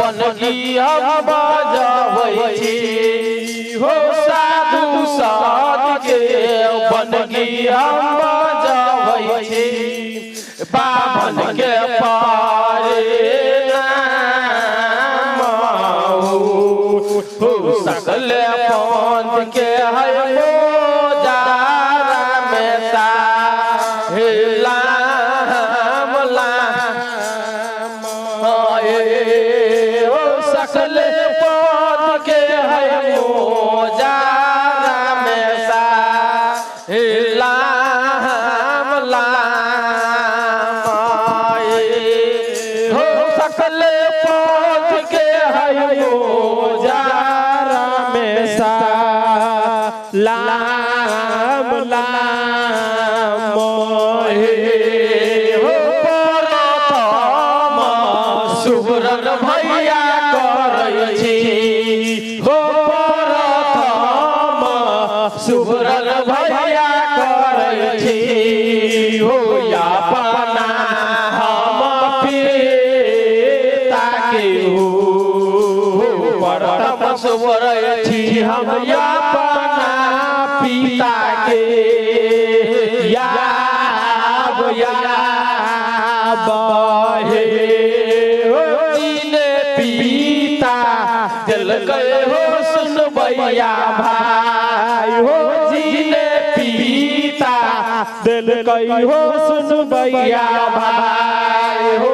बनगी हम बजाबै छी हो साधु साध के बनगी हम बजाबै छी बाभन के पारे नाम हो सकल पंथ के है मोजारा में साहिला सकल पद के है मोजारा में साहिलाम हो सकल पद के है मोजारा में साहिलाम सुबरन भैया करै छी हो प्रथम सुबरन भैया करै छी हो अपना हम पिता के हो प्रथम सुबरै छी हम अपना पिता के याब बहे दिल गए हो सुनबैया भाई हो जीने पीता दिल गई हो सुनबैया भाई हो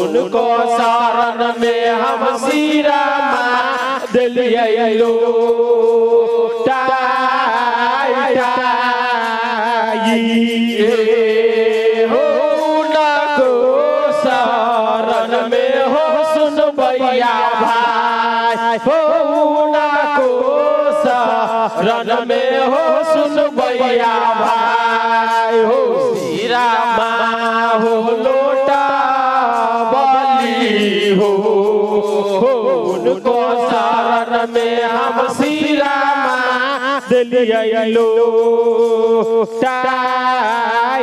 उनको शरण में हम सीरा दिलिए लो सुनबैया भाई हो ना को शरण में हो सुनबैया भाई हो सीरा माँ हो लोटा बली हो उनको शरण में हम सीरा माँ दिलिए लो टाई